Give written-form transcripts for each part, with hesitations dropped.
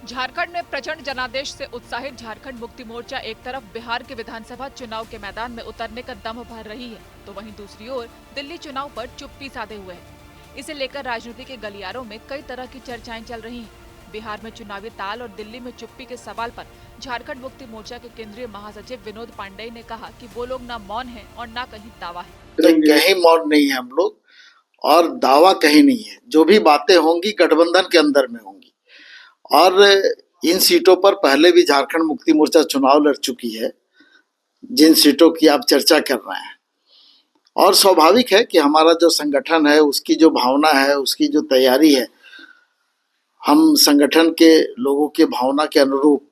झारखंड में प्रचंड जनादेश से उत्साहित झारखंड मुक्ति मोर्चा एक तरफ बिहार के विधानसभा चुनाव के मैदान में उतरने का दम भर रही है, तो वहीं दूसरी ओर दिल्ली चुनाव पर चुप्पी साधे हुए है। इसे लेकर राजनीति के गलियारों में कई तरह की चर्चाएं चल रही हैं। बिहार में चुनावी ताल और दिल्ली में चुप्पी के सवाल पर झारखंड मुक्ति मोर्चा के केंद्रीय महासचिव विनोद पांडेय ने कहा कि वो लोग न मौन है और न कहीं दावा है। कहीं मौन नहीं है हम लोग, और दावा कहीं नहीं है। जो भी बातें होंगी गठबंधन के अंदर में होंगी, और इन सीटों पर पहले भी झारखंड मुक्ति मोर्चा चुनाव लड़ चुकी है, जिन सीटों की आप चर्चा कर रहे हैं। और स्वाभाविक है कि हमारा जो संगठन है, उसकी जो भावना है, उसकी जो तैयारी है, हम संगठन के लोगों के भावना के अनुरूप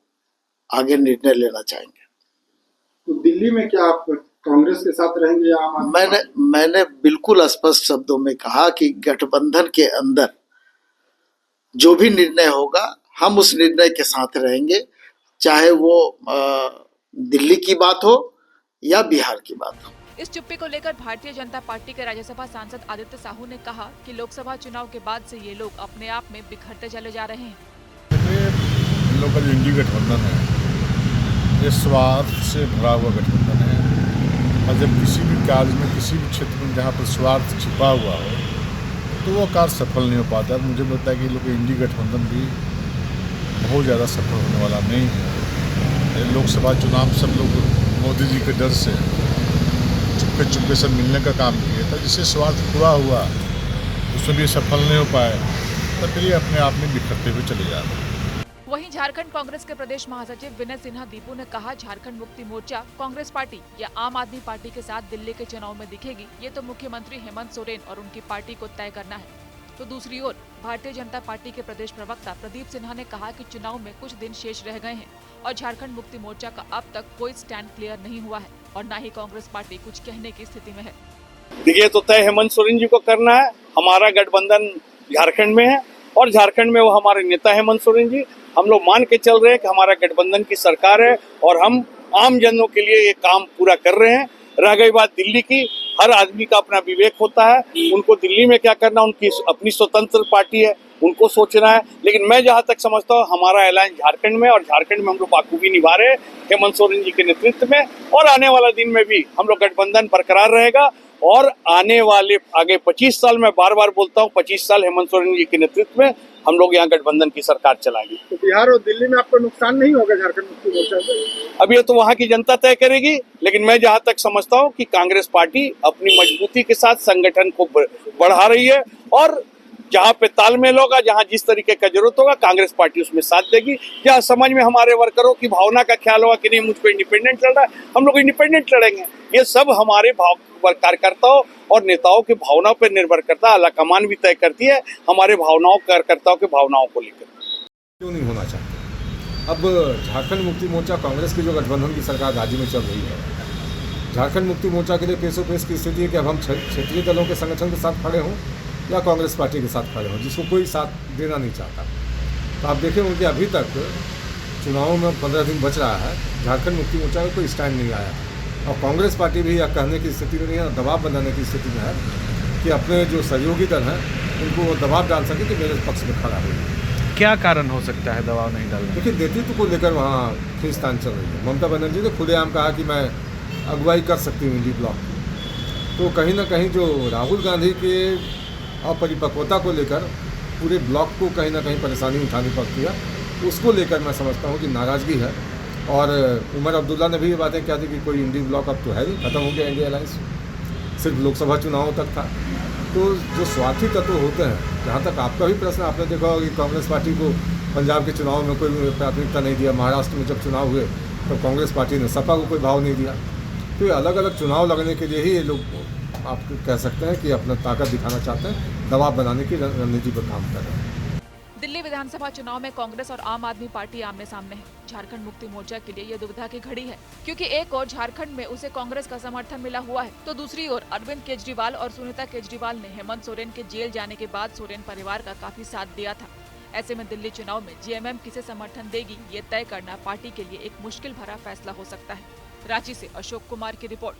आगे निर्णय लेना चाहेंगे। तो दिल्ली में क्या आप कांग्रेस के साथ रहेंगे या आम आदमी? मैंने बिल्कुल स्पष्ट शब्दों में कहा कि गठबंधन के अंदर जो भी निर्णय होगा हम उस निर्णय के साथ रहेंगे, चाहे वो दिल्ली की बात हो या बिहार की बात हो। इस चुप्पी को लेकर भारतीय जनता पार्टी के राज्यसभा सांसद आदित्य साहू ने कहा कि लोकसभा चुनाव के बाद से ये लोग अपने आप में बिखरते चले जा रहे हैं। इन लोगों का जो इंडी गठबंधन है, ये स्वार्थ से भरा हुआ गठबंधन है, और जब किसी भी कार्य में, किसी भी क्षेत्र में जहाँ पर स्वार्थ छिपा हुआ हो, तो वो कार्य सफल नहीं हो पाता। मुझे लगता है कि लोग इंडी गठबंधन भी बहुत ज़्यादा सफल होने वाला नहीं है। लोकसभा चुनाव सब लोग मोदी जी के डर से चुपके से मिलने का काम किया था, जिससे स्वार्थ पूरा हुआ, उसमें भी सफल नहीं हो पाए, तो फिर ये अपने आप में बिखरते हुए चले जा रहे हैं। वहीं झारखंड कांग्रेस के प्रदेश महासचिव विनय सिन्हा दीपू ने कहा, झारखंड मुक्ति मोर्चा कांग्रेस पार्टी या आम आदमी पार्टी के साथ दिल्ली के चुनाव में दिखेगी, ये तो मुख्यमंत्री हेमंत सोरेन और उनकी पार्टी को तय करना है। तो दूसरी ओर भारतीय जनता पार्टी के प्रदेश प्रवक्ता प्रदीप सिन्हा ने कहा कि चुनाव में कुछ दिन शेष रह गए हैं और झारखंड मुक्ति मोर्चा का अब तक कोई स्टैंड क्लियर नहीं हुआ है और न ही कांग्रेस पार्टी कुछ कहने की स्थिति में है। देखिए, तो तय हेमंत सोरेन जी को करना है। हमारा गठबंधन झारखंड में है और झारखंड में वो हमारे नेता हेमंत सोरेन जी। हम लोग मान के चल रहे हैं कि हमारा गठबंधन की सरकार है और हम आम जनों के लिए ये काम पूरा कर रहे हैं। रह गई बात दिल्ली की, हर आदमी का अपना विवेक होता है, उनको दिल्ली में क्या करना, उनकी अपनी स्वतंत्र पार्टी है, उनको सोचना है। लेकिन मैं जहाँ तक समझता हूँ, हमारा ऐलान झारखंड में, और झारखंड में हम लोग बाखूबी निभा रहे हैं हेमंत सोरेन जी के नेतृत्व में, और आने वाला दिन में भी हम लोग गठबंधन बरकरार रहेगा। और आने वाले आगे 25 साल, मैं बार बार बोलता हूँ, 25 साल हेमंत सोरेन जी के नेतृत्व में हम लोग यहाँ गठबंधन की सरकार चलाएंगे। तो बिहार और दिल्ली में आपको नुकसान नहीं होगा झारखंड मुक्ति मोर्चा से? अब ये तो वहाँ की जनता तय करेगी, लेकिन मैं जहाँ तक समझता हूँ कि कांग्रेस पार्टी अपनी मजबूती के साथ संगठन को बढ़ा रही है, और जहाँ पे तालमेल होगा, जहाँ जिस तरीके का जरूरत होगा, कांग्रेस पार्टी उसमें साथ देगी। जहाँ समझ में हमारे वर्करों की भावना का ख्याल होगा कि नहीं, मुझको इंडिपेंडेंट लड़ रहा है, हम लोग इंडिपेंडेंट लड़ेंगे। ये सब हमारे कार्यकर्ताओं और नेताओं की भावनाओं पर निर्भर करता है। आलाकमान भी तय करती है हमारे भावनाओं, कार्यकर्ताओं की भावनाओं को लेकर। क्यों नहीं होना चाहते? अब झारखंड मुक्ति मोर्चा कांग्रेस की जो गठबंधन की सरकार राज्य में चल रही है, झारखंड मुक्ति मोर्चा के लिए पेशो पेश की स्थिति है कि अब हम क्षेत्रीय दलों के संगठन के साथ खड़े हों या कांग्रेस पार्टी के साथ खड़े हों, जिसको कोई साथ देना नहीं चाहता। तो आप देखेंगे कि अभी तक चुनावों में 15 दिन बच रहा है, झारखंड मुक्ति मोर्चा में कोई स्टैंड नहीं आया, और कांग्रेस पार्टी भी यह कहने की स्थिति में नहीं है, दबाव बनाने की स्थिति में है कि अपने जो सहयोगी दल हैं उनको वो दबाव डाल सके कि मेरे पक्ष में खड़ा हो। क्या कारण हो सकता है दबाव नहीं डालने? देखिए, नेतृत्व को लेकर वहाँ खींचतान चल रही है। ममता बनर्जी ने खुलेआम कहा कि मैं अगुवाई कर सकती हूँ इंडी ब्लॉक की। तो कहीं ना कहीं जो राहुल गांधी के अपरिपक्वता को लेकर पूरे ब्लॉक को कहीं ना कहीं परेशानी उठानी पड़ती है, उसको लेकर मैं समझता हूँ कि नाराज़गी है। और उमर अब्दुल्ला ने भी ये बातें कहा थी कि कोई इंडी ब्लॉक अब तो है नहीं, खत्म हो गया इंडिया अलायंस, सिर्फ लोकसभा चुनावों तक था। तो जो स्वार्थी तत्व होते हैं, जहाँ तक आपका भी प्रश्न, आपने देखा होगा कि कांग्रेस पार्टी को पंजाब के चुनाव में कोई प्राथमिकता नहीं दिया, महाराष्ट्र में जब चुनाव हुए तो कांग्रेस पार्टी ने सपा को कोई भाव नहीं दिया। तो ये अलग अलग चुनाव लगने के लिए ही ये लोग आप कह सकते हैं कि अपना ताकत दिखाना चाहते हैं, दबाव बनाने की रणनीति पर काम कर रहे हैं। दिल्ली विधानसभा चुनाव में कांग्रेस और आम आदमी पार्टी आमने सामने है। झारखंड मुक्ति मोर्चा के लिए ये दुविधा की घड़ी है, क्योंकि एक और झारखंड में उसे कांग्रेस का समर्थन मिला हुआ है, तो दूसरी ओर अरविंद केजरीवाल और सुनीता केजरीवाल ने हेमंत सोरेन के जेल जाने के बाद सोरेन परिवार का काफी साथ दिया था। ऐसे में दिल्ली चुनाव में जेएमएम किसे समर्थन देगी, ये तय करना पार्टी के लिए एक मुश्किल भरा फैसला हो सकता है। रांची से अशोक कुमार की रिपोर्ट।